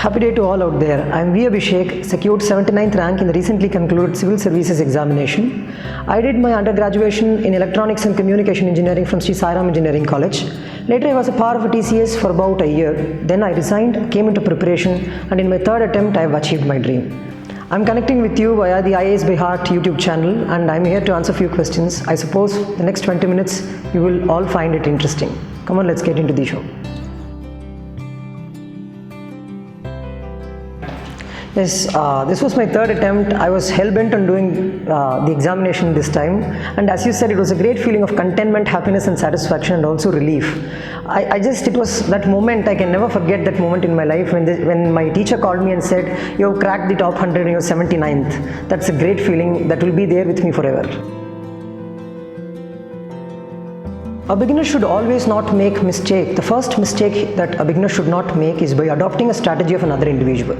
Happy day to all out there. I am Abhishek, secured 79th rank in the recently concluded Civil Services examination. I did my undergraduation in Electronics and Communication Engineering from Sri Sai Ram Engineering College. Later I was a part of a TCS for about a year. Then I resigned, came into preparation, and in my third attempt I have achieved my dream. I am connecting with you via the Iasbyheart YouTube channel, and I am here to answer a few questions. I suppose the next 20 minutes you will all find it interesting. Come on, let's get into the show. Yes, this was my third attempt. I was hell-bent on doing the examination this time, and as you said, it was a great feeling of contentment, happiness and satisfaction, and also relief. It was that moment, I can never forget that moment in my life when my teacher called me and said, "You have cracked the top 100 and you're 79th. That's a great feeling that will be there with me forever. A beginner should always not make mistake. The first mistake that a beginner should not make is by adopting a strategy of another individual.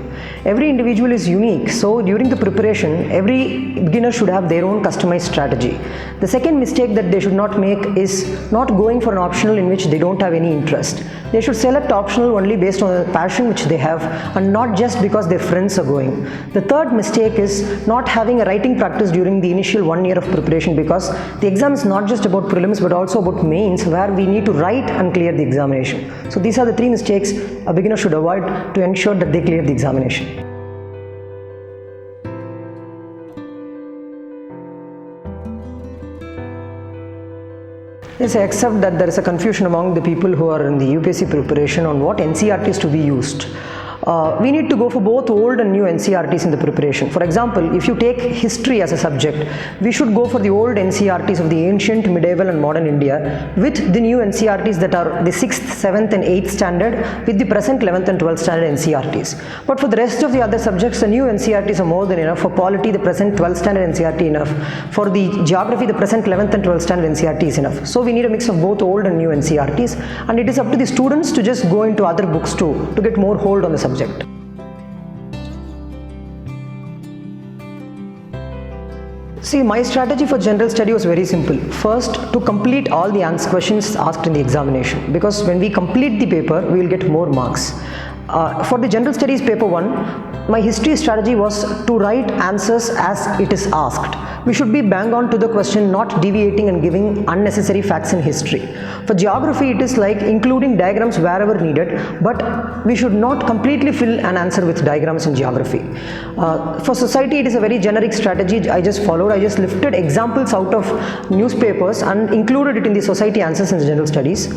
Every individual is unique, so during the preparation, every beginner should have their own customized strategy. The second mistake that they should not make is not going for an optional in which they don't have any interest. They should select optional only based on the passion which they have and not just because their friends are going. The third mistake is not having a writing practice during the initial 1 year of preparation, because the exam is not just about prelims but also about mains, where we need to write and clear the examination. So these are the three mistakes a beginner should avoid to ensure that they clear the examination. Yes, I accept that there is a confusion among the people who are in the UPSC preparation on what NCERT is to be used. We need to go for both old and new NCERTs in the preparation. For example, if you take history as a subject, we should go for the old NCERTs of the ancient, medieval and modern India with the new NCERTs that are the 6th, 7th and 8th standard with the present 11th and 12th standard NCERTs. But for the rest of the other subjects, the new NCERTs are more than enough. For polity, the present 12th standard NCERT enough. For the geography, the present 11th and 12th standard NCERT is enough. So we need a mix of both old and new NCERTs, and it is up to the students to just go into other books too to get more hold on the subject. See, my strategy for general study was very simple. First, to complete all the questions asked in the examination, because when we complete the paper, we will get more marks. For the general studies paper 1, my history strategy was to write answers as it is asked. We should be bang on to the question, not deviating and giving unnecessary facts in history. For geography, it is like including diagrams wherever needed, but we should not completely fill an answer with diagrams in geography. For society, it is a very generic strategy I just followed. I just lifted examples out of newspapers and included it in the society answers in the general studies.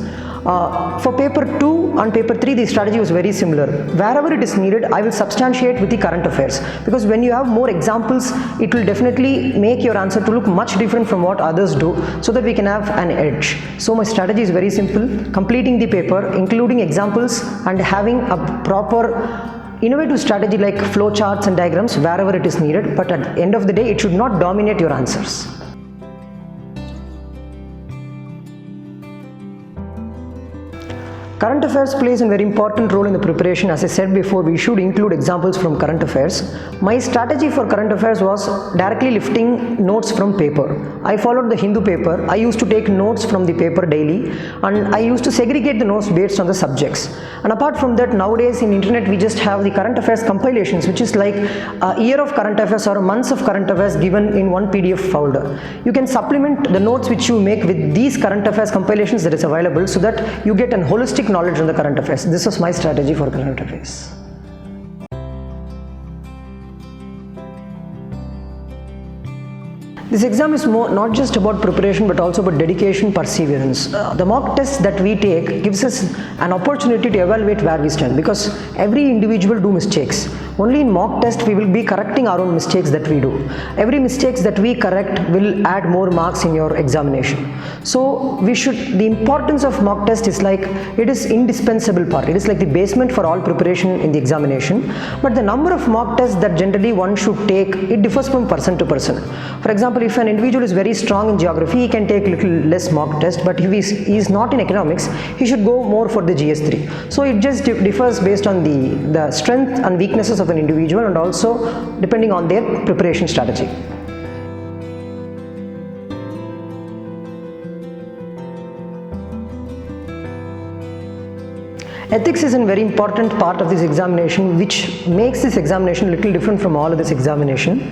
For paper 2 and paper 3, the strategy was very similar. Wherever it is needed, I will substantiate with the current affairs, because when you have more examples, it will definitely make your answer to look much different from what others do, so that we can have an edge. So my strategy is very simple: completing the paper, including examples, and having a proper innovative strategy like flow charts and diagrams wherever it is needed, but at the end of the day, it should not dominate your answers. Current affairs plays a very important role in the preparation. As I said before, we should include examples from current affairs. My strategy for current affairs was directly lifting notes from paper. I followed the Hindu paper. I used to take notes from the paper daily, and I used to segregate the notes based on the subjects. And apart from that, nowadays in internet we just have the current affairs compilations, which is like a year of current affairs or months of current affairs given in one PDF folder. You can supplement the notes which you make with these current affairs compilations that is available, so that you get an holistic knowledge on the current affairs. This was my strategy for current affairs. This exam is not just about preparation but also about dedication, perseverance. The mock test that we take gives us an opportunity to evaluate where we stand, because every individual do mistakes. Only in mock test we will be correcting our own mistakes that we do. Every mistakes that we correct will add more marks in your examination. So the importance of mock test is like, it is indispensable part. It is like the basement for all preparation in the examination. But the number of mock tests that generally one should take, it differs from person to person. For example, if an individual is very strong in geography, he can take little less mock test, but if he is not in economics, he should go more for the GS3. So it just differs based on the strength and weaknesses of an individual, and also depending on their preparation strategy. Ethics is a very important part of this examination, which makes this examination a little different from all of this examination.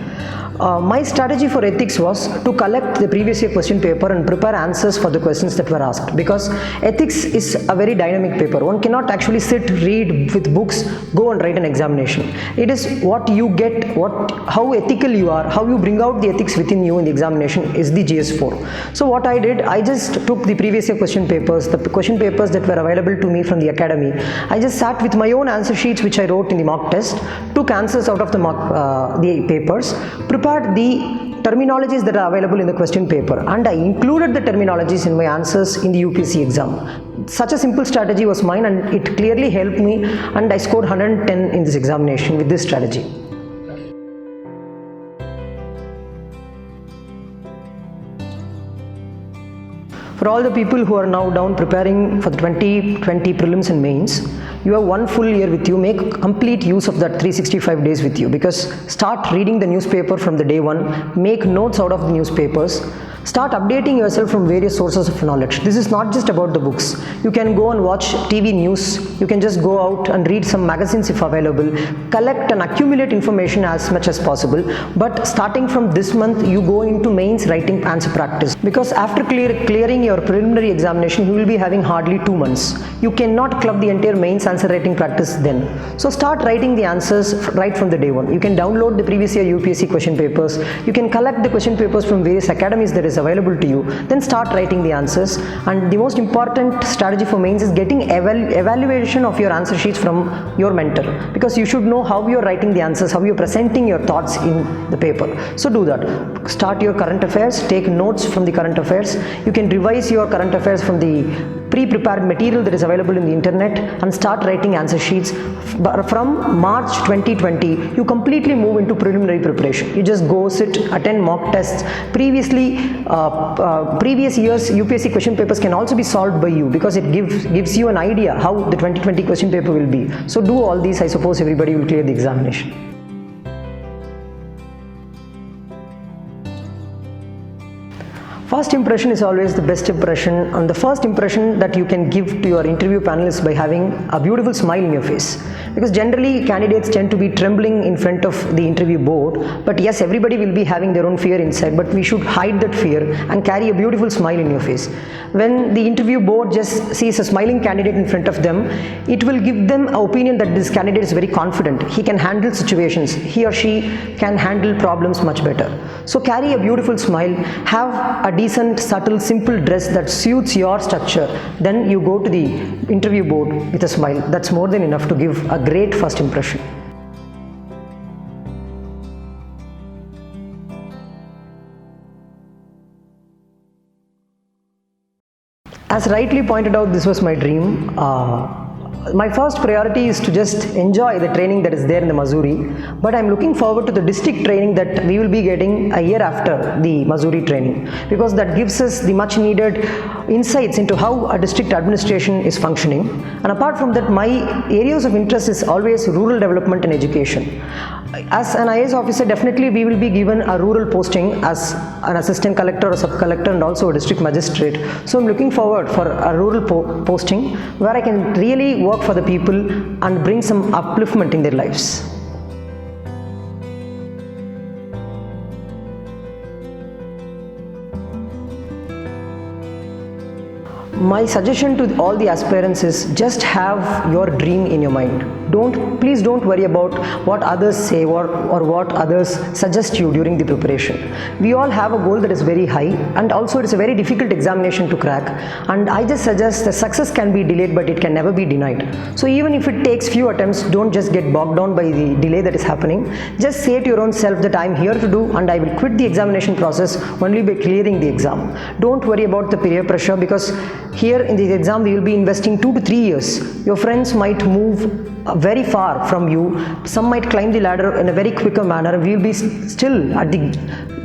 My strategy for ethics was to collect the previous year question paper and prepare answers for the questions that were asked, because ethics is a very dynamic paper. One cannot actually sit, read with books, go and write an examination. It is what you get, how ethical you are, how you bring out the ethics within you in the examination is the GS4. So what I did, I just took the previous year question papers, the question papers that were available to me from the academy. I just sat with my own answer sheets which I wrote in the mock test, took answers out of the papers, prepared the terminologies that are available in the question paper, and I included the terminologies in my answers in the UPSC exam. Such a simple strategy was mine, and it clearly helped me, and I scored 110 in this examination with this strategy. For all the people who are now down preparing for the 2020 prelims and mains, you have 1 full year with you. Make complete use of that 365 days with you, because start reading the newspaper from the day one, make notes out of the newspapers, start updating yourself from various sources of knowledge. This is not just about the books. You can go and watch TV news, you can just go out and read some magazines if available, collect and accumulate information as much as possible. But starting from this month, you go into mains writing answer practice, because after clearing your preliminary examination, you will be having hardly 2 months. You cannot club the entire mains answer writing practice then. So start writing the answers right from the day one. You can download the previous year UPSC question papers, you can collect the question papers from various academies that is available to you, then start writing the answers. And the most important strategy for mains is getting evaluation of your answer sheets from your mentor, because you should know how you are writing the answers, how you are presenting your thoughts in the paper. So do that. Start your current affairs, take notes from the current affairs. You can revise your current affairs from the pre-prepared material that is available in the internet, and start writing answer sheets. From March 2020, you completely move into preliminary preparation. You just go sit, attend mock tests. Previous years UPSC question papers can also be solved by you, because it gives you an idea how the 2020 question paper will be. So do all these. I suppose everybody will clear the examination. First impression is always the best impression, and the first impression that you can give to your interview panel is by having a beautiful smile in your face. Because generally candidates tend to be trembling in front of the interview board, but yes, everybody will be having their own fear inside, but we should hide that fear and carry a beautiful smile in your face. When the interview board just sees a smiling candidate in front of them, it will give them an opinion that this candidate is very confident, he can handle situations, he or she can handle problems much better. So carry a beautiful smile, have a decent, subtle, simple dress that suits your structure. Then you go to the interview board with a smile. That's more than enough to give a great first impression. As rightly pointed out, this was my dream. My first priority is to just enjoy the training that is there in the Missouri, but I'm looking forward to the district training that we will be getting a year after the Missouri training, because that gives us the much needed insights into how a district administration is functioning. And apart from that, my areas of interest is always rural development and education. As an IAS officer, definitely we will be given a rural posting as an assistant collector or sub-collector, and also a district magistrate. So I'm looking forward for a rural posting where I can really work for the people and bring some upliftment in their lives. My suggestion to all the aspirants is just have your dream in your mind. Please don't worry about what others say or what others suggest you during the preparation. We all have a goal that is very high, and also it's a very difficult examination to crack. And I just suggest that success can be delayed, but it can never be denied. So even if it takes few attempts, don't just get bogged down by the delay that is happening. Just say to your own self that I am here to do, and I will quit the examination process only by clearing the exam. Don't worry about the peer pressure, because here in the exam we will be investing 2 to 3 years. Your friends might move very far from you, some might climb the ladder in a very quicker manner, we will be still at the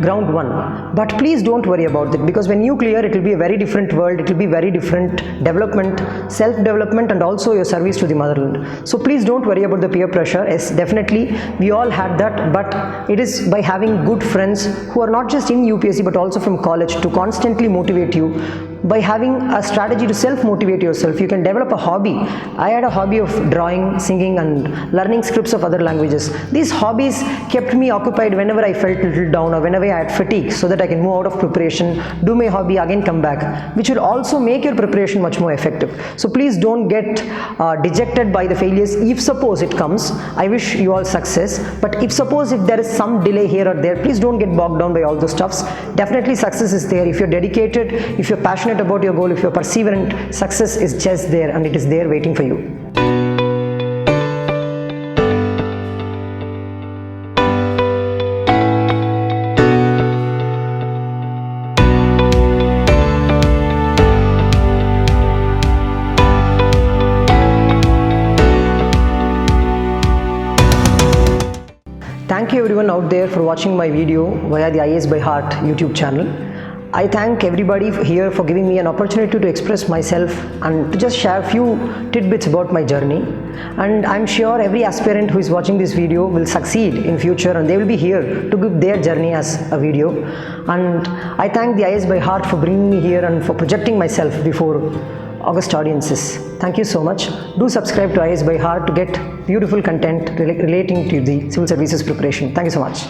ground one. But please don't worry about that, because when you clear, it will be a very different world, it will be very different development, self-development, and also your service to the motherland. So please don't worry about the peer pressure. Yes, definitely we all had that, but it is by having good friends who are not just in UPSC but also from college to constantly motivate you. By having a strategy to self-motivate yourself, you can develop a hobby. I had a hobby of drawing, singing and learning scripts of other languages. These hobbies kept me occupied whenever I felt a little down or whenever I had fatigue, so that I can move out of preparation, do my hobby, again come back, which will also make your preparation much more effective. So please don't get dejected by the failures. If suppose it comes, I wish you all success, but if there is some delay here or there, please don't get bogged down by all those stuffs. Definitely success is there. If you're dedicated, if you're passionate about your goal, if you're perseverant, success is just there and it is there waiting for you. Thank you everyone out there for watching my video via the Iasbyheart YouTube channel. I thank everybody here for giving me an opportunity to express myself and to just share a few tidbits about my journey. And I'm sure every aspirant who is watching this video will succeed in future, and they will be here to give their journey as a video. And I thank the Iasbyheart for bringing me here and for projecting myself before August audiences. Thank you so much. Do subscribe to Iasbyheart to get beautiful content relating to the civil services preparation. Thank you so much.